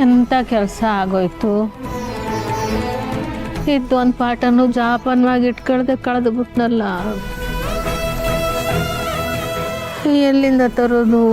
ಎಂಥ ಕೆಲಸ ಆಗೋಯ್ತು. ಇದೊಂದು ಪಾಠನೂ ಜಾಪನವಾಗಿ ಇಟ್ಕೊಳ್ದೆ ಕಳೆದು ಬಿಟ್ನಲ್ಲ. ಎಲ್ಲಿಂದ ತರೋದು?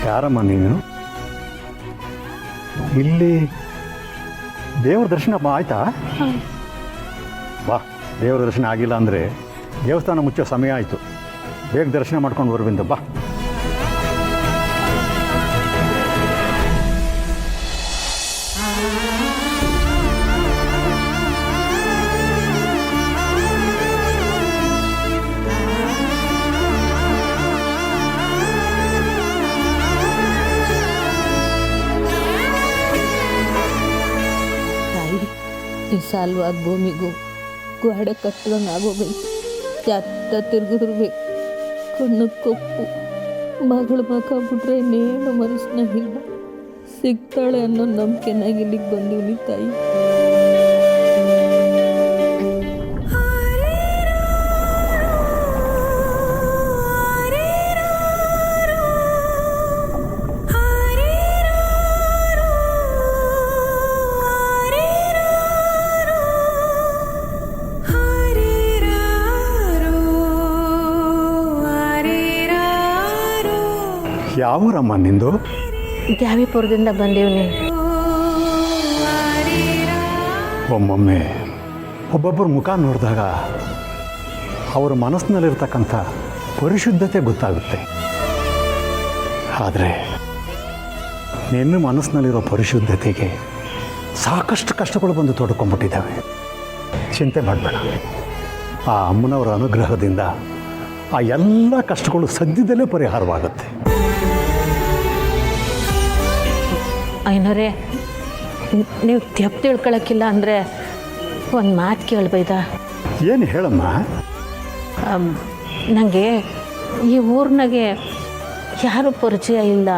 ಯಾರಮ್ಮ ನೀನು? ಇಲ್ಲಿ ದೇವ್ರ ದರ್ಶನ ಆಯ್ತಾ? ಬಾ, ದೇವ್ರ ದರ್ಶನ ಆಗಿಲ್ಲ ಅಂದರೆ ದೇವಸ್ಥಾನ ಮುಚ್ಚೋ ಸಮಯ ಆಯಿತು. ಬೇಗ ದರ್ಶನ ಮಾಡ್ಕೊಂಡು ಬರುವಿಂದ ಬಾ. ಈ ಸಾಲವಾದ ಭೂಮಿಗೂ ಗೋಡೆ ಕಟ್ಟದಂಗೆ ಆಗೋಗೈತಿ. ಎತ್ತ ತಿರುಗಿದ್ರು ಕಣ್ಣು ಕಪ್ಪು. ಮಗಳ ಮಕ ಬಿಟ್ರೆ ಇನ್ನೇನು ಮನಸ್ಸಿನಾಗಿಲ್ಲ. ಸಿಗ್ತಾಳೆ ಅನ್ನೋ ನಂಬಿಕೆನಾಗಿ ಇಲ್ಲಿಗೆ ಬಂದೀನಿ ತಾಯಿ. ಯಾವೂರಮ್ಮ ನಿಂದು? ದ್ಯಾವಿಪುರದಿಂದ ಬಂದೀವ್ನಿ. ಒಮ್ಮೊಮ್ಮೆ ಒಬ್ಬೊಬ್ಬರ ಮುಖ ನೋಡಿದಾಗ ಅವರ ಮನಸ್ಸಿನಲ್ಲಿರ್ತಕ್ಕಂಥ ಪರಿಶುದ್ಧತೆ ಗೊತ್ತಾಗುತ್ತೆ. ಆದರೆ ನಿನ್ನ ಮನಸ್ಸಿನಲ್ಲಿರೋ ಪರಿಶುದ್ಧತೆಗೆ ಸಾಕಷ್ಟು ಕಷ್ಟಗಳು ಬಂದು ತೊಡ್ಕೊಂಡ್ಬಿಟ್ಟಿದ್ದಾವೆ. ಚಿಂತೆ ಮಾಡಬೇಡ. ಆ ಅಮ್ಮನವರ ಅನುಗ್ರಹದಿಂದ ಆ ಎಲ್ಲ ಕಷ್ಟಗಳು ಸದ್ಯದಲ್ಲೇ ಪರಿಹಾರವಾಗುತ್ತೆ. ಐನೋರೇ, ನೀವು ತೆಪ್ಪು ತಿಳ್ಕೊಳಕ್ಕಿಲ್ಲ ಅಂದರೆ ಒಂದು ಮಾತು ಕೇಳ್ಬೈದ? ಏನು ಹೇಳಮ್ಮ? ನನಗೆ ಈ ಊರಿನಾಗೆ ಯಾರೂ ಪರಿಚಯ ಇಲ್ಲ.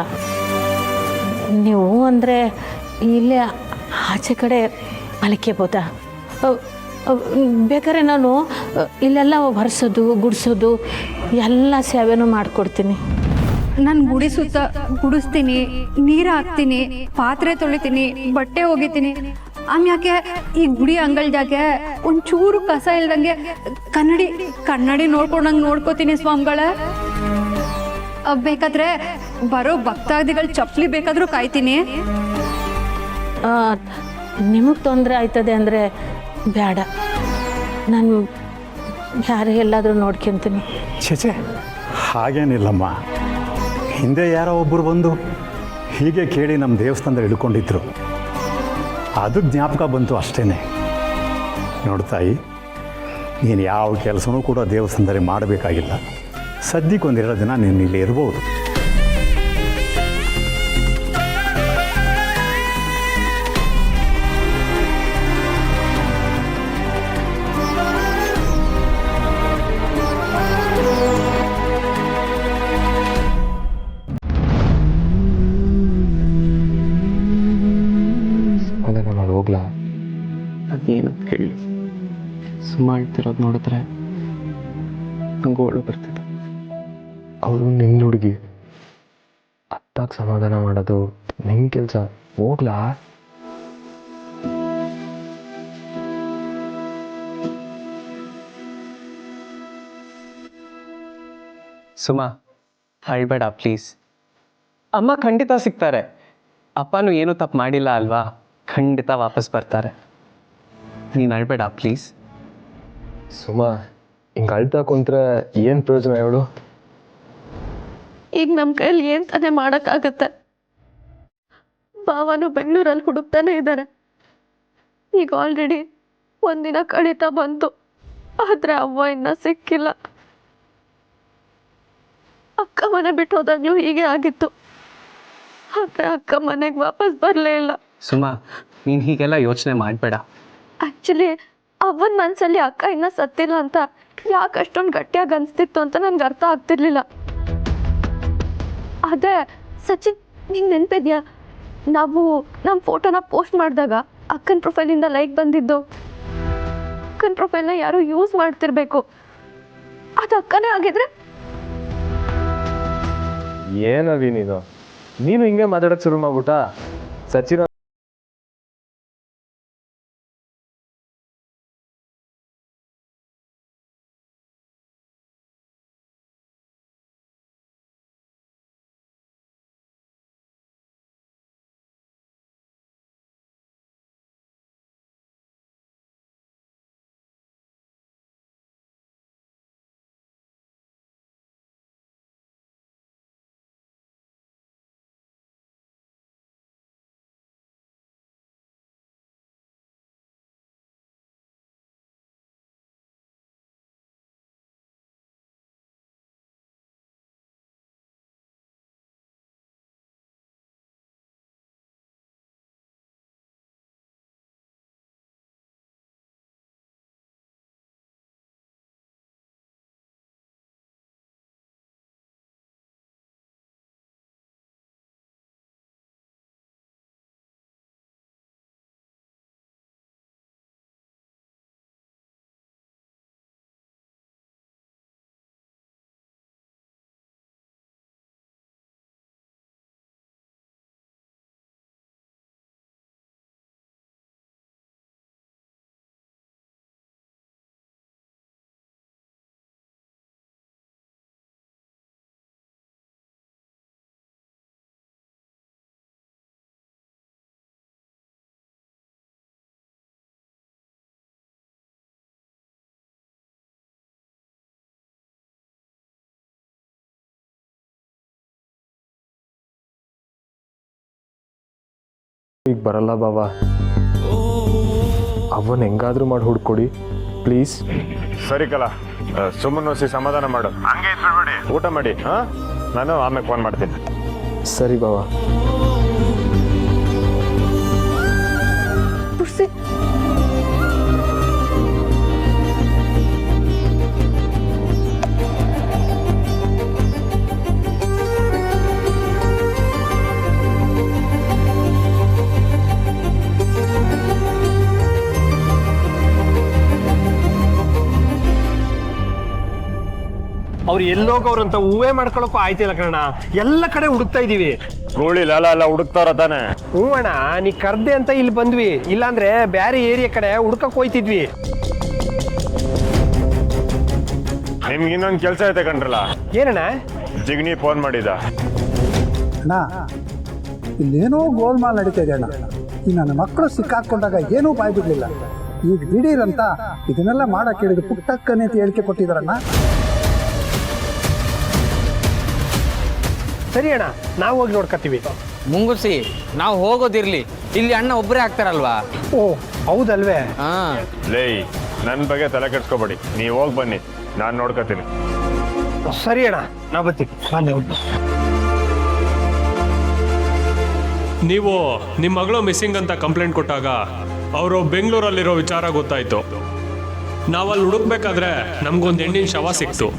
ನೀವು ಅಂದರೆ ಇಲ್ಲೇ ಆಚೆ ಕಡೆ ಮಲ್ಕೋಬೋದಾ? ಬೇಕಾದ್ರೆ ನಾನು ಇಲ್ಲೆಲ್ಲ ಒರೆಸೋದು ಗುಡಿಸೋದು ಎಲ್ಲ ಸೇವೆನೂ ಮಾಡಿಕೊಡ್ತೀನಿ. ನಾನು ಗುಡಿ ಸುತ್ತ ಗುಡಿಸ್ತೀನಿ, ನೀರು ಹಾಕ್ತೀನಿ, ಪಾತ್ರೆ ತೊಳಿತೀನಿ, ಬಟ್ಟೆ ಒಗಿತೀನಿ. ಆಮ್ಯಾಕೆ ಈ ಗುಡಿ ಅಂಗಳದಾಗೆ ಒಂಚೂರು ಕಸ ಇಲ್ದಂಗೆ ಕನ್ನಡಿ ನೋಡ್ಕೊಂಡಂಗೆ ನೋಡ್ಕೋತೀನಿ ಸ್ವಾಮಿಗಳ. ಬೇಕಾದ್ರೆ ಬರೋ ಭಕ್ತಾದಿಗಳು ಚಪ್ಪಲಿ ಬೇಕಾದರೂ ಕಾಯ್ತೀನಿ. ನಿಮಗೆ ತೊಂದರೆ ಆಯ್ತದೆ ಅಂದರೆ ಬೇಡ, ನಾನು ಯಾರೇ ಎಲ್ಲಾದರೂ ನೋಡ್ಕೊತೀನಿ. ಛೇ, ಹಾಗೇನಿಲ್ಲಮ್ಮ. ಹಿಂದೆ ಯಾರೋ ಒಬ್ಬರು ಬಂದು ಹೀಗೆ ಕೇಳಿ ನಮ್ಮ ದೇವಸ್ಥಾನದಲ್ಲಿ ಹಿಡ್ಕೊಂಡಿದ್ರು. ಅದು ಜ್ಞಾಪಕ ಬಂತು ಅಷ್ಟೇ. ನೋಡ್ತಾಯಿ, ನೀನು ಯಾವ ಕೆಲಸನೂ ಕೂಡ ದೇವಸ್ಥಾನದಲ್ಲಿ ಮಾಡಬೇಕಾಗಿಲ್ಲ. ಸದ್ಯಕ್ಕೆ ಒಂದೆರಡು ದಿನ ನೀನು ಇಲ್ಲಿ ಇರ್ಬೋದು. ಹೋಗ್ಲಾ? ಅದೇನು ಹೇಳಿ, ಸುಮ್ಮ ಹೇಳ್ತಿರೋದು ನೋಡಿದ್ರೆ ನಂಗೆ ಓಳು ಬರ್ತಿದೆ. ಅವಳು ನಿನ್ನ ಹುಡುಗಿ, ಅತ್ತಾಗ ಸಮಾಧಾನ ಮಾಡೋದು ನಿನ್ನ ಕೆಲಸ. ಹೋಗ್ಲಾ? ಸುಮಾ, ಅಳ್ಬೇಡ ಪ್ಲೀಸ್. ಅಮ್ಮ ಖಂಡಿತ ಸಿಗ್ತಾರೆ. ಅಪ್ಪನೂ ಏನೂ ತಪ್ಪು ಮಾಡಿಲ್ಲ ಅಲ್ವಾ? ಖಂಡಿತ ವಾಪಸ್ ಬರ್ತಾರೆ. ನೀನು ಅಳ್ಬೇಡ ಪ್ಲೀಸ್. ಸುಮಾ, ಹಿಂಗೆ ಅಳ್ತಾ ಕುಂತ್ರೆ ಏನು ಪ್ರಯೋಜನ ಹೇಳು? ಈಗ ನಮ್ಮ ಕೈಯಲ್ಲಿ ಏನು ತಾನೇ ಮಾಡೋಕ್ಕಾಗತ್ತೆ? ಭಾವನು ಬೆಂಗಳೂರಲ್ಲಿ ಹುಡುಕ್ತಾನೆ ಇದ್ದಾರೆ. ಈಗ ಆಲ್ರೆಡಿ ಒಂದಿನ ಕಳೀತಾ ಬಂತು, ಆದರೆ ಅವ್ವ ಇನ್ನೂ ಸಿಕ್ಕಿಲ್ಲ. ಅಕ್ಕ ಮನೆ ಬಿಟ್ಟು ಹೋದಾಗ್ಲೂ ಹೀಗೆ ಆಗಿತ್ತು, ಆದರೆ ಅಕ್ಕ ಮನೆಗೆ ವಾಪಸ್ ಬರಲೇ ಇಲ್ಲ. ಸುಮಾ, ನೀನು ಹೀಗೆಲ್ಲ ಯೋಚನೆ ಮಾಡಬೇಡ. ಆ್ಯಕ್ಚುಲಿ ಅವನ ಮನಸ್ಸಲ್ಲಿ ಅಕ್ಕ ಇನ್ನೂ ಸತ್ತಿಲ್ಲ ಅಂತ ಯಾಕೆ ಅಷ್ಟೊಂದು ಗಟ್ಟಿಯಾಗಿ ಅನಿಸ್ತಿತ್ತು ಅಂತ ನನಗೆ ಅರ್ಥ ಆಗ್ತಿರ್ಲಿಲ್ಲ. ಅದೇ ಸಚಿನ್, ನಿಂಗೆ ನೆನಪಿದ್ಯಾ, ನಾವು ನಮ್ಮ ಫೋಟೋನ ಪೋಸ್ಟ್ ಮಾಡಿದಾಗ ಅಕ್ಕನ ಪ್ರೊಫೈಲಿಂದ ಲೈಕ್ ಬಂದಿದ್ದು. ಅಕ್ಕನ ಪ್ರೊಫೈಲ್ನ ಯಾರು ಯೂಸ್ ಮಾಡ್ತಿರ್ಬೇಕು, ಅದು ಅಕ್ಕನೇ ಆಗಿದ್ರೆ. ಏನವಿ ನೀನು ಹಿಂಗೆ ಮಾತಾಡೋಕೆ ಶುರು ಮಾಡ್ಬಿಟ್ಟ. ಸಚಿನ್ ಈಗ ಬರಲ್ಲ ಬಾಬಾ, ಅವನ್ ಹೆಂಗಾದ್ರೂ ಮಾಡಿ ಹುಡ್ಕೊಡಿ ಪ್ಲೀಸ್. ಸರಿ ಕಲ, ಸುಮ್ಮನೆ ಸಮಾಧಾನ ಮಾಡು. ಹಂಗೆ ಇದ್ಬಿಡ್ಬೇಡಿ, ಊಟ ಮಾಡಿ. ನಾನು ಆಮೇಲೆ ಫೋನ್ ಮಾಡ್ತೀನಿ. ಸರಿ ಬಾಬಾ. ಅವ್ರು ಎಲ್ಲೋಗವ್ರಂತ ಹೂವೇ ಮಾಡ್ಕೊಳಕ್ಕೂ ಆಯ್ತಿಲ್ಲ ಕಣ. ಎಲ್ಲ ಕಡೆ ಹುಡುಕ್ತಾ ಇದೀವಿ. ಗೂಳಿ ಲಾಲ ಎಲ್ಲ ಹುಡುಕ್ತಾರ ತಾನೆ. ಹ್ಞೂ ಅಣ್ಣ, ನೀ ಕರ್ದೆ ಅಂತ ಇಲ್ಲಿ ಬಂದ್ವಿ, ಇಲ್ಲಾಂದ್ರೆ ಬೇರೆ ಏರಿಯಾ ಕಡೆ ಹುಡ್ಕಕ್ ಹೋಯ್ತಿದ್ವಿ. ನಿಮ್ಗೆ ಇನ್ನೊಂದು ಕೆಲಸ ಐತೆ ಕಣ್ರಲ್ಲ. ಏನಣ್ಣ? ಜಿಗ್ನಿ ಫೋನ್ ಮಾಡಿದ. ಅಣ್ಣ, ಇಲ್ಲೇನೋ ಗೋಲ್ಮಾಲ್ ನಡೀತಾ ಇದೆ ಅಣ್ಣ. ಈ ನನ್ನ ಮಕ್ಕಳು ಸಿಕ್ಕಾಕೊಂಡಾಗ ಏನೂ ಬಾಯ್ ಬಿಡ್ಲಿಲ್ಲ. ಈಗ ದಿಢೀರಂತ ಇದನ್ನೆಲ್ಲ ಮಾಡಕ್ಕೆ ಹೇಳಿದ್ರು ಪುಟ್ಟಕ್ಕನೆ ಅಂತ ಹೇಳಿಕೆ ಕೊಟ್ಟಿದಾರಣ್ಣ. ಸರಿ ಅಣ್ಣ, ನಾವು ಹೋಗಿ ನೋಡ್ಕೊತೀವಿ. ಮುಂಗುಸಿ, ನಾವು ಹೋಗೋದಿರ್ಲಿ, ಇಲ್ಲಿ ಅಣ್ಣ ಒಬ್ಬರೇ ಆಗ್ತಾರಲ್ವಾ? ಓ ಹೌದಲ್ವೇ? ಹಾ. ಲೇ, ನನ್ನ ಬಗ್ಗೆ ತಲೆ ಕೆಡ್ಸ್ಕೊಬೇಡಿ, ನೀವು ಹೋಗಿ ಬನ್ನಿ, ನಾನು ನೋಡ್ಕೊತೀನಿ. ಸರಿ ಅಣ್ಣ, ನಾವು ಬರ್ತೀವಿ. ಬನ್ನಿ. ನೀವು ನಿಮ್ಮ ಮಗಳು ಮಿಸ್ಸಿಂಗ್ ಅಂತ ಕಂಪ್ಲೇಂಟ್ ಕೊಟ್ಟಾಗ ಅವರು ಬೆಂಗಳೂರಲ್ಲಿರೋ ವಿಚಾರ ಗೊತ್ತಾಯ್ತು. ನಾವಲ್ಲಿ ಹುಡುಕ್ಬೇಕಾದ್ರೆ ನಮಗೊಂದು ಹೆಣ್ಣಿನ ಶವ ಸಿಕ್ತು.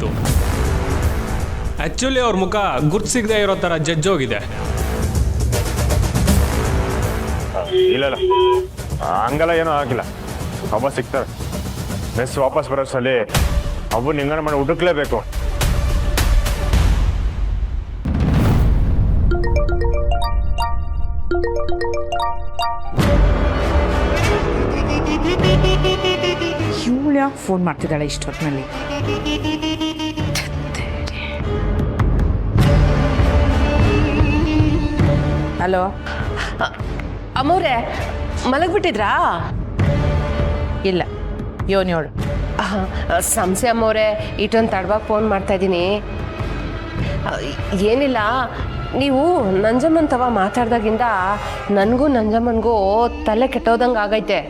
ಆ್ಯಕ್ಚುಲಿ ಅವ್ರ ಮುಖ ಗುರ್ತು ಸಿಗದೆ ಇರೋ ಥರ ಜಜ್ಜೋಗಿದೆ. ಇಲ್ಲ ಹಂಗೆಲ್ಲ ಏನೂ ಆಗಿಲ್ಲ. ಅವ ಸಿಗ್ತಾರೆ. ಮೆಸ್ ವಾಪಸ್ ಬರೋಸಲ್ಲಿ ಅವು ನಿಂಗನ ಮಾಡಿ ಹುಡುಕ್ಲೇಬೇಕು. ಇವಳು ಯಾಕೆ ಫೋನ್ ಮಾಡ್ತಿದ್ದಾಳೆ ಇಷ್ಟೊತ್ತಿನಲ್ಲಿ? ಹಲೋ ಅಮ್ಮವ್ರೆ, ಮಲಗ್ಬಿಟ್ಟಿದ್ರಾ? ಇಲ್ಲ, ಯೋಳು ಸಂಸೆ ಅಮ್ಮವ್ರೆ, ಇಷ್ಟೊಂದು ತಡವಾಗಿ ಫೋನ್ ಮಾಡ್ತಾ ಇದ್ದೀನಿ. ಏನಿಲ್ಲ, ನೀವು ನಂಜಮ್ಮನ್ ತವ ಮಾತಾಡ್ದಾಗಿಂದ ನನಗೂ ನಂಜಮ್ಮನಿಗೂ ತಲೆ ಕೆಟ್ಟೋದಂಗೆ ಆಗೈತೆ.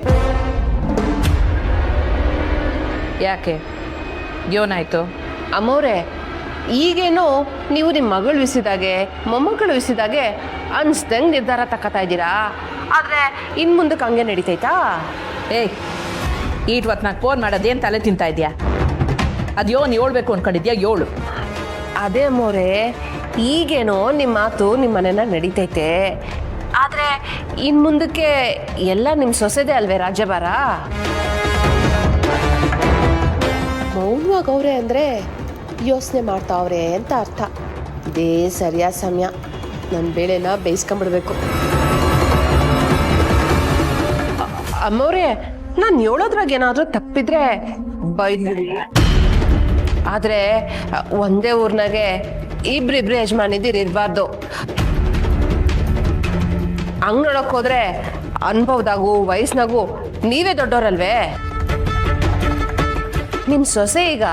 ಯಾಕೆ, ಏನಾಯ್ತು? ಅಮ್ಮವ್ರೆ, ಈಗೇನೋ ನೀವು ನಿಮ್ಮ ಮಗಳು ವಿಸಿದಾಗೆ ಮೊಮ್ಮಕ್ಕಳು ವಿಸಿದಾಗೆ ಅನ್ಸ್ದಂಗೆ ನಿರ್ಧಾರ ತಗೋತಾ ಇದ್ದೀರಾ. ಆದರೆ ಇನ್ನು ಮುಂದಕ್ಕೆ ಹಂಗೆ ನಡೀತೈತಾ? ಏಯ್, ಈಟ್ವತ್ನಾಗ ಫೋನ್ ಮಾಡೋದೇನು ತಲೆ ತಿಂತಾ ಇದೆಯಾ? ಅದು ಯೋನ್ ಹೇಳ್ಬೇಕು ಅನ್ಕೊಂಡಿದ್ಯಾ? ಏಳು. ಅದೇ ಮೋರೆ, ಈಗೇನೋ ನಿಮ್ಮ ಮಾತು ನಿಮ್ಮ ಮನೆನ ನಡೀತೈತೆ, ಆದರೆ ಇನ್ನು ಮುಂದಕ್ಕೆ ಎಲ್ಲ ನಿಮ್ಮ ಸೊಸೆದೇ ಅಲ್ವೇ ರಾಜ್ಯಭಾರ? ಮೌನವಾಗವ್ರೆ ಅಂದರೆ ಯೋಚನೆ ಮಾಡ್ತಾವ್ರೆ ಅಂತ ಅರ್ಥ. ಇದೇ ಸರಿಯಾದ ಸಮಯ, ನನ್ನ ಬೇಳೆನ ಬೇಯಿಸ್ಕೊಂಬಿಡ್ಬೇಕು. ಅಮ್ಮವ್ರೆ, ನಾನು ಹೇಳೋದ್ರಾಗ ಏನಾದರೂ ತಪ್ಪಿದ್ರೆ ಬೈದ್ಬಿಡಿ. ಆದರೆ ಒಂದೇ ಊರ್ನಾಗೆ ಇಬ್ರಿಬ್ರು ಯಜಮಾನಿದ್ದೀರಿ ಇರಬಾರ್ದು. ಹಂಗೆ ನೋಡೋಕೆ ಹೋದ್ರೆ ಅನುಭವದಾಗೂ ವಯಸ್ಸಿನಾಗೂ ನೀವೇ ದೊಡ್ಡೋರಲ್ವೇ? ನಿಮ್ಮ ಸೊಸೆ ಈಗ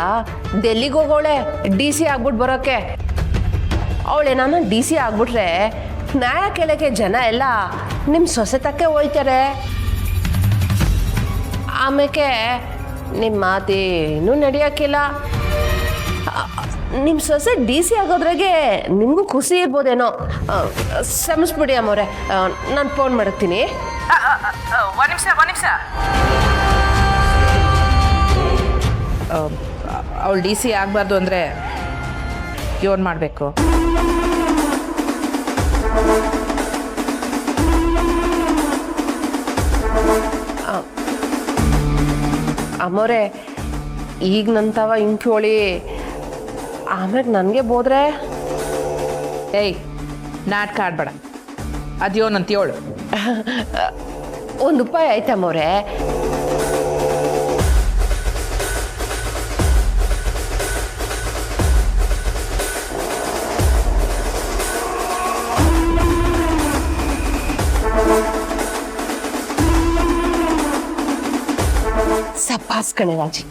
ಡೆಲ್ಲಿಗೆ ಹೋಗೋಳೆ DC ಆಗ್ಬಿಟ್ಟು ಬರೋಕ್ಕೆ. ಅವಳೇನಾನ DC ಆಗ್ಬಿಟ್ರೆ ನ್ಯಾಯ ಕೇಳೋಕ್ಕೆ ಜನ ಎಲ್ಲ ನಿಮ್ಮ ಸೊಸೆ ತಕ್ಕೆ ಹೋಯ್ತಾರೆ. ಆಮೇಲೆ ನಿಮ್ಮ ಮಾತೇನೂ ನಡೆಯೋಕ್ಕಿಲ್ಲ. ನಿಮ್ಮ ಸೊಸೆ DC ಆಗೋದ್ರಾಗೆ ನಿಮಗೂ ಖುಷಿ ಇರ್ಬೋದೇನೋ. ಕ್ಷಮಿಸ್ಬಿಡಿ ಅಮ್ಮವ್ರೆ, ನಾನು ಫೋನ್ ಮಾಡ್ತೀನಿ. ಒಂದು ನಿಮಿಷ. ಅವಳು DC ಆಗಬಾರ್ದು ಅಂದರೆ ಏನು ಮಾಡಬೇಕು? ಅಮ್ಮವ್ರೆ, ಈಗ ನಂತವ ಹಿಂಗೆ ಆಮ್ಯಾಗ ನನಗೆ ಬೋದ್ರೆ. ಏಯ್, ನಾಟಕ ಆಡ್ಬೇಡ. ಅದ್ಯೋನಂತ ಹೇಳು. ಒಂದು ಉಪಾಯ ಆಯ್ತಮ್ಮವ್ರೆ. ಸಪಾಸ್ ಕಣೆ ರಾಜಿ,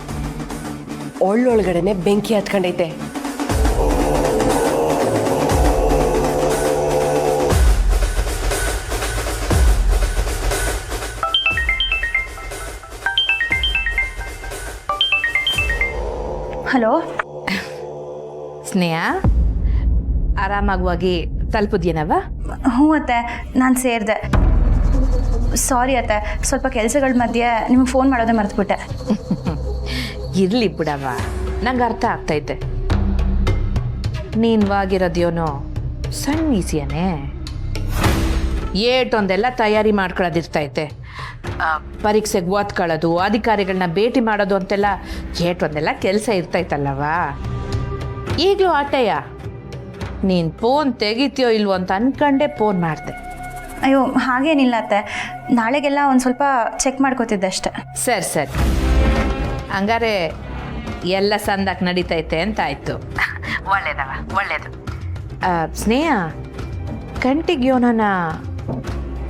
ಒಳ್ಳೊಳಗಡೆನೆ ಬೆಂಕಿ ಹತ್ಕೊಂಡೈತೆ. ಹಲೋ ಸ್ನೇಹ, ಆರಾಮಾಗಿ ಹೋಗಿ ತಲುಪಿದ್ಯೇನವ? ಹ್ಞೂ ಅತ್ತೆ, ನಾನು ಸೇರಿದೆ. ಸಾರಿ ಅತ್ತೆ, ಸ್ವಲ್ಪ ಕೆಲಸಗಳ ಮಧ್ಯೆ ನಿಮಗೆ ಫೋನ್ ಮಾಡೋದೇ ಮರೆತುಬಿಟ್ಟೆ. ಇರಲಿ ಬಿಡವ, ನಂಗೆ ಅರ್ಥ ಆಗ್ತೈತೆ. ನೀನ್ವಾಗಿರೋದ್ಯೋನೋ ಸಣ್ಣ ಈಸಿಯನೇ. ಏಟೊಂದೆಲ್ಲ ತಯಾರಿ ಮಾಡ್ಕೊಳ್ಳೋದಿರ್ತೈತೆ. ಪರೀಕ್ಷೆಗೆ ಓದ್ಕೊಳ್ಳೋದು, ಅಧಿಕಾರಿಗಳನ್ನ ಭೇಟಿ ಮಾಡೋದು ಅಂತೆಲ್ಲ ಏಟೊಂದೆಲ್ಲ ಕೆಲಸ ಇರ್ತೈತಲ್ಲವ. ಈಗಲೂ ಆಟಯ್ಯ, ನೀನು ಫೋನ್ ತೆಗಿತೀಯೋ ಇಲ್ವೋ ಅಂತ ಅನ್ಕೊಂಡೆ ಫೋನ್ ಮಾಡಿದೆ. ಅಯ್ಯೋ ಹಾಗೇನಿಲ್ಲ ಅತ್ತೆ, ನಾಳೆಗೆಲ್ಲ ಒಂದು ಸ್ವಲ್ಪ ಚೆಕ್ ಮಾಡ್ಕೋತಿದ್ದೆ ಅಷ್ಟೆ. ಸರಿ, ಹಂಗಾರೆ ಎಲ್ಲ ಸಂದಾಕ್ ನಡೀತೈತೆ ಅಂತ ಆಯಿತು. ಒಳ್ಳೇದವ, ಒಳ್ಳೇದು. ಸ್ನೇಹ, ಕಂಟಿಗೆ ಯೋನನ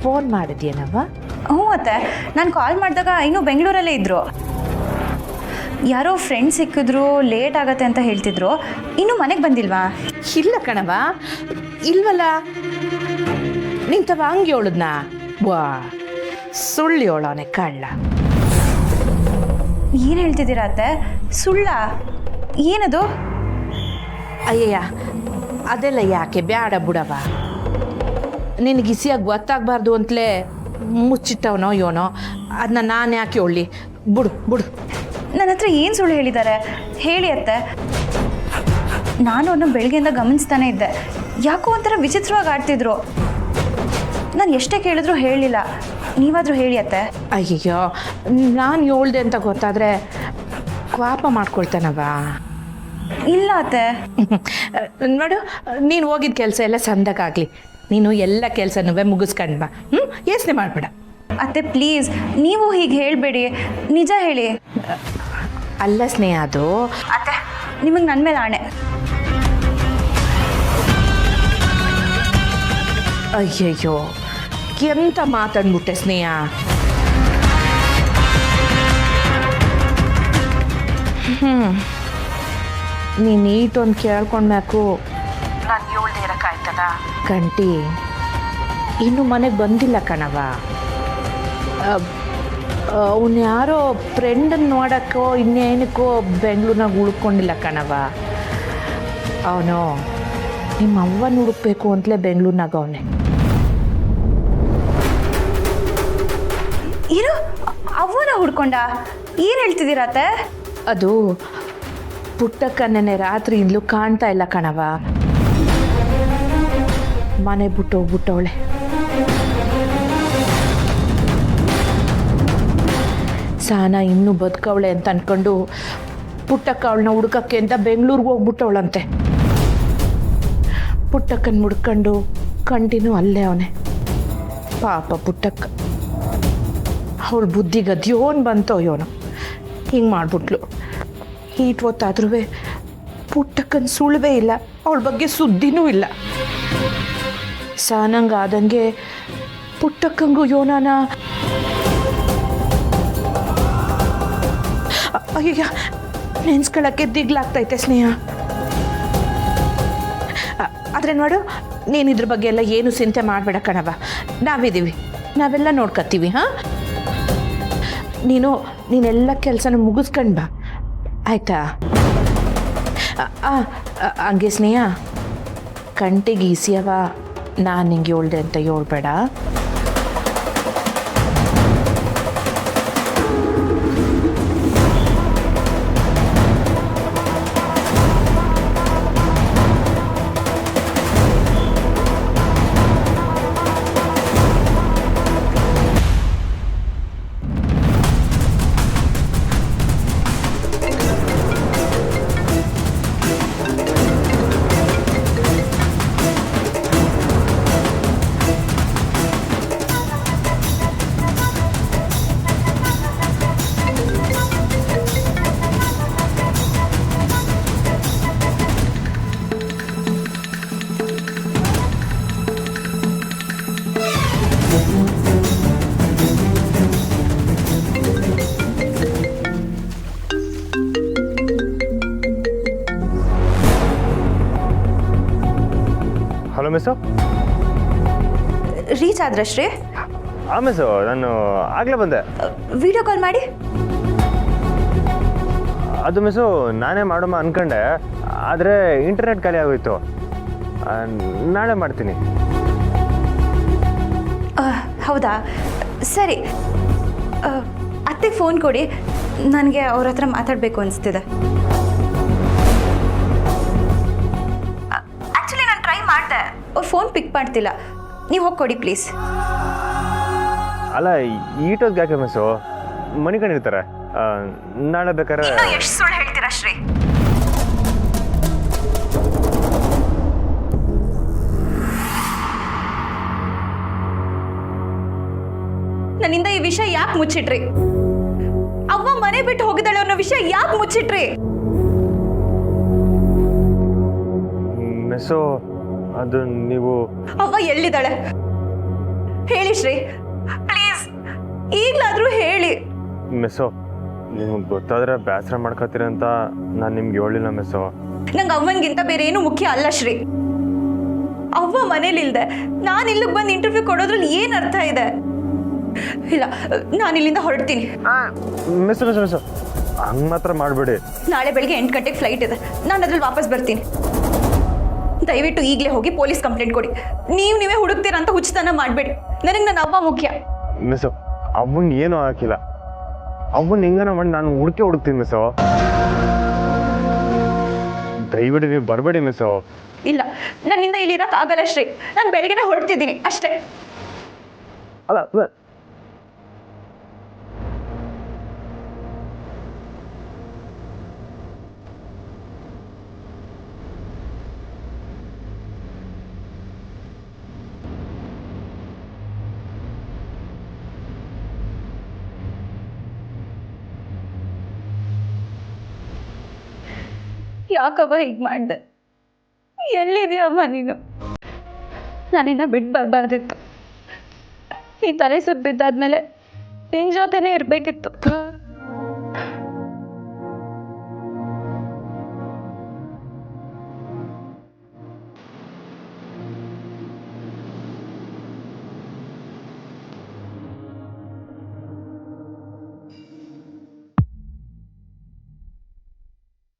ಫೋನ್ ಮಾಡಿದ್ಯೇನವ? ಹ್ಞೂ ಅತ್ತೆ, ನಾನು ಕಾಲ್ ಮಾಡಿದಾಗ ಇನ್ನೂ ಬೆಂಗಳೂರಲ್ಲೇ ಇದ್ದರು. ಯಾರೋ ಫ್ರೆಂಡ್ ಸಿಕ್ಕಿದ್ರು, ಲೇಟ್ ಆಗತ್ತೆ ಅಂತ ಹೇಳ್ತಿದ್ರು. ಇನ್ನೂ ಮನೆಗೆ ಬಂದಿಲ್ವಾ? ಇಲ್ಲ ಕಣವ, ಇಲ್ವಲ್ಲ. ನಿಂತವ ಹಂಗೆ ಹೇಳುದ್ನಾ? ವಾ, ಸುಳ್ಳು ಹೇಳೋನೆ ಕಳ್ಳ. ಏನು ಹೇಳ್ತಿದ್ದೀರಾ ಅತ್ತೆ? ಸುಳ್ಳ? ಏನದು? ಅಯ್ಯಯ್ಯ, ಅದೆಲ್ಲ ಯಾಕೆ, ಬ್ಯಾಡ ಬಿಡವ. ನಿನಗೆ ಇಸಿಯಾಗಿ ಗೊತ್ತಾಗಬಾರ್ದು ಅಂತಲೇ ಮುಚ್ಚಿಟ್ಟವನೋ ಯೋನೋ, ಅದನ್ನ ನಾನು ಯಾಕೆ ಹೇಳಲಿ? ಬಿಡು. ನನ್ನ ಹತ್ರ ಏನು ಸುಳ್ಳು ಹೇಳಿದ್ದಾರೆ ಹೇಳಿ ಅತ್ತೆ. ನಾನು ಅವ್ರನ್ನ ಬೆಳಗ್ಗೆಯಿಂದ ಗಮನಿಸ್ತಾನೆ ಇದ್ದೆ. ಯಾಕೋ ಒಂಥರ ವಿಚಿತ್ರವಾಗಿ ಆಡ್ತಿದ್ರು. ನಾನು ಎಷ್ಟೇ ಕೇಳಿದ್ರು ಹೇಳಲಿಲ್ಲ. ನೀವಾದರೂ ಹೇಳಿ ಅತ್ತೆ. ಅಯ್ಯಯ್ಯೋ, ನಾನು ಹೇಳ್ದೆ ಅಂತ ಗೊತ್ತಾದರೆ ಕೋಪ ಮಾಡ್ಕೊಳ್ತಾನವ. ಇಲ್ಲ ಅತ್ತೆ. ನೋಡು, ನೀನು ಹೋಗಿದ್ದ ಕೆಲಸ ಎಲ್ಲ ಸಂದಕ್ಕಾಗಲಿ. ನೀನು ಎಲ್ಲ ಕೆಲಸನೂ ಮುಗಿಸ್ಕೊಂಡು ಬಾ. ಯೋಚನೆ ಮಾಡಬೇಡ ಅತ್ತೆ, ಪ್ಲೀಸ್ ನೀವು ಹೀಗೆ ಹೇಳಬೇಡಿ. ನಿಜ ಹೇಳಿ. ಅಲ್ಲ ಸ್ನೇಹ, ಅದು ಅತ್ತೆ ನಿಮಗೆ ನನ್ನ ಮೇಲೆ ಆಣೆ. ಅಯ್ಯಯ್ಯೋ, ಎಂತ ಮಾತಾಡ್ಬಿಟ್ಟೆ ಸ್ನೇಹ. ನೀನು ನೀಟೊಂದು ಕೇಳ್ಕೊಂಡ್ಮ್ಯಾಕು ನಾನು ಹೇಳ್ದೆ ಇರೋಕ್ಕಾಯ್ತದ? ಕಂಟಿ ಇನ್ನೂ ಮನೆಗೆ ಬಂದಿಲ್ಲ ಕಣವ. ಅವನು ಯಾರೋ ಫ್ರೆಂಡನ್ನು ನೋಡೋಕ್ಕೋ ಇನ್ನೇನಕ್ಕೋ ಬೆಂಗಳೂರಿನಾಗ ಉಳ್ಕೊಂಡಿಲ್ಲ ಕಣವ. ಅವನು ನಿಮ್ಮ ಅವ್ವನ ಹುಡುಕ್ಬೇಕು ಅಂತಲೇ ಬೆಂಗಳೂರಿನಾಗ ಅವನೇ. ಏನು ಅವ್ವನ ಹುಡ್ಕೊಂಡ? ಏನು ಹೇಳ್ತಿದ್ದೀರಾ ಅತ್ತೆ? ಅದು ಪುಟ್ಟಕ್ಕ ನೆನ್ನೆ ರಾತ್ರಿಯಿಂದಲೂ ಕಾಣ್ತಾ ಇಲ್ಲ ಕಣವ. ಮನೆ ಬಿಟ್ಟು ಹೋಗ್ಬಿಟ್ಟವಳೆ. ಸಾನ ಇನ್ನೂ ಬದುಕವಳೆ ಅಂತ ಅನ್ಕೊಂಡು ಪುಟ್ಟಕ್ಕ ಅವಳನ್ನ ಹುಡ್ಕಕ್ಕೆ ಅಂತ ಬೆಂಗಳೂರಿಗೆ ಹೋಗ್ಬಿಟ್ಟವಳಂತೆ. ಪುಟ್ಟಕ್ಕನ ಮುಡ್ಕೊಂಡು ಕಂಟಿನ್ಯೂ ಅಲ್ಲೇ ಅವನೇ. ಪಾಪ ಪುಟ್ಟಕ್ಕ, ಅವಳ ಬುದ್ಧಿಗೆ ಅದ್ಯೋನ್ ಬಂತೋ ಯೋನು ಹಿಂಗೆ ಮಾಡ್ಬಿಟ್ಲು. ಹೊತ್ತಾದ್ರೂ ಪುಟ್ಟಕ್ಕನ ಸುಳ್ವೇ ಇಲ್ಲ, ಅವಳ ಬಗ್ಗೆ ಸುದ್ದಿನೂ ಇಲ್ಲ. ಸಾನಂಗೆ ಆದಂಗೆ ಪುಟ್ಟಕ್ಕಂಗೂ ಯೋನಾನ ಅಯ್ಯ ನೆನ್ಸ್ಕೊಳ್ಳೋಕ್ಕೆ ದಿಗ್ಲಾಗ್ತೈತೆ ಸ್ನೇಹ. ಆದರೆ ನೋಡು, ನೀನು ಇದ್ರ ಬಗ್ಗೆ ಎಲ್ಲ ಏನು ಚಿಂತೆ ಮಾಡಬೇಡ ಕಣವ, ನಾವಿದ್ದೀವಿ, ನಾವೆಲ್ಲ ನೋಡ್ಕೊತೀವಿ. ಹಾಂ, ನೀನೆಲ್ಲ ಕೆಲಸನ ಮುಗಿಸ್ಕೊಂಡು ಬಾ ಆಯಿತಾ? ಹಂಗೆ ಸ್ನೇಹ, ಕಂಟಿಗೆ ಈಸಿಯವ ನಾನು ನಿಂಗೆ ಹೇಳ್ದೆ ಅಂತ ಹೇಳ್ಬೇಡ. Hello miss. ರೀಚ್ ಆದ್ರ ಶ್ರೀ? ಹಾಂ ಮಿಸ್ಸು, ನಾನು ಆಗಲೇ ಬಂದೆ. ವಿಡಿಯೋ ಕಾಲ್ ಮಾಡಿ. ಅದು ಮಿಸ್ಸು ನಾನೇ ಮಾಡೋಮ್ಮ ಅನ್ಕೊಂಡೆ, ಆದರೆ ಇಂಟರ್ನೆಟ್ ಖಾಲಿ ಆಗೋಯ್ತು. ನಾಳೆ ಮಾಡ್ತೀನಿ. ಹೌದಾ, ಸರಿ. ಅತ್ತೆಗೆ ಫೋನ್ ಕೊಡಿ, ನನಗೆ ಅವ್ರ ಹತ್ರ ಮಾತಾಡಬೇಕು ಅನಿಸ್ತಿದೆ. ಆ್ಯಕ್ಚುಲಿ ನಾನು ಟ್ರೈ ಮಾಡಿದೆ, ಅವ್ರು ಫೋನ್ ಪಿಕ್ ಮಾಡ್ತಿಲ್ಲ. ನೀವು ಹೋಗಿ ಕೊಡಿ ಪ್ಲೀಸ್. ಅಲ್ಲ, ಈಟೋದ್ಗೆ ಯಾಕೆ ಮಿಸ್ಸು? ಮನೆ ಕಂಡಿರ್ತಾರೆ. ನಾಳೆ ಬೇಕಾದ್ರೆ. ಎಷ್ಟು ಸುಳ್ಳು ಹೇಳ್ತೀರಾ ಶ್ರೀ? ನನ್ನಿಂದ ಈ ವಿಷಯ ಯಾಕೆ ಮುಚ್ಚಿಟ್ರಿ? ಅವ್ವ ಮನೆ ಬಿಟ್ಟು ಹೋಗಿದ್ದಾಳೆ ಅನ್ನೋ ವಿಷಯ ಯಾಕೆ ಮುಚ್ಚಿಟ್ರಿ? ಮಿಸ್ಸು, ಅದು ನೀವು. ಅವ್ವ ಎಲ್ಲಿದ್ದಾಳೆ ಹೇಳಿ ಶ್ರೀ, ಪ್ಲೀಸ್ ಈಗಲಾದ್ರೂ ಹೇಳಿ. ಮಿಸ್ಸು, ನಿಮಗೆ ಗೊತ್ತಾದ್ರೆ ಬೇಸರ ಮಾಡ್ಕೋತೀರ ಅಂತ ನಾನು ನಿಮ್ಗೆ ಹೇಳಿಲ್ಲ ಮಿಸ್ಸು. ನಂಗೆ ಅವ್ವನಿಗಿಂತ ಬೇರೆ ಏನು ಮುಖ್ಯ ಅಲ್ಲ ಶ್ರೀ. ಅವ್ವ ಮನೇಲಿಲ್ದೆ ನಾನು ಇಲ್ಲಿಗೆ ಬಂದು ಇಂಟರ್ವ್ಯೂ ಕೊಡೋದ್ರಲ್ಲಿ ಏನು ಅರ್ಥ ಇದೆ? ಇಲ್ಲ, ನಾನು ಇಲ್ಲಿಂದ ಹೊರಡ್ತೀನಿ. ಮಿಸ್ಸು ಮಿಸ್ಸು ಮಿಸ್ಸು ಹಂಗೆ ಮಾತ್ರ ಮಾಡಬೇಡಿ. ನಾಳೆ ಬೆಳಿಗ್ಗೆ 8 ಗಂಟೆಗೆ ಫ್ಲೈಟ್ ಇದೆ, ನಾನು ಅದ್ರಲ್ಲಿ ವಾಪಸ್ ಬರ್ತೀನಿ. ದಯವಿಟ್ಟು ಈಗಲೇ ಹೋಗಿ ಪೊಲೀಸ್ ಕಂಪ್ಲೇಂಟ್ ಕೊಡಿ. ನೀವೇ ಹುಡುಕ್ತೀರಾ ಅಂತ ಹುಚ್ಚತನ ಮಾಡಬೇಡಿ. ನನಗೆ ನನ್ನ ಅವ್ವ ಮುಖ್ಯ. ಮಿಸ್ಸು, ಅವನ್ ಏನೂ ಹಾಕಿಲ್ಲ. ಅವನ್ ಹೆಂಗನ ಮಾಡಿ ನಾನು ಹುಡುಕ್ತೀನಿ ಮಿಸ್ಸು. ದಯವಿಟ್ಟು ನೀವು ಬರಬೇಡಿ ಮಿಸ್ಸು. ಇಲ್ಲ, ನನ್ನಿಂದ ಇಲ್ಲಿರೋಕ್ಕಾಗಲ್ಲ ಶ್ರೀ. ನಾನು ಬೆಳಗ್ಗೆನೇ ಹೊರಡ್ತಿದ್ದೀನಿ ಅಷ್ಟೇ. ಅಲ್ಲ, ಯಾಕವ್ವ ಹೀಗೆ ಮಾಡಿದೆ? ಎಲ್ಲಿದೆಯಮ್ಮ ನೀನು? ನಾನಿನ್ನ ಬಿಟ್ಟು ಬರಬಾರ್ದಿತ್ತು. ಈ ತಲೆ ಸುತ್ತ ಬಿದ್ದಾದ್ಮೇಲೆ ನಿನ್ ಜೊತೆನೇ ಇರಬೇಕಿತ್ತು.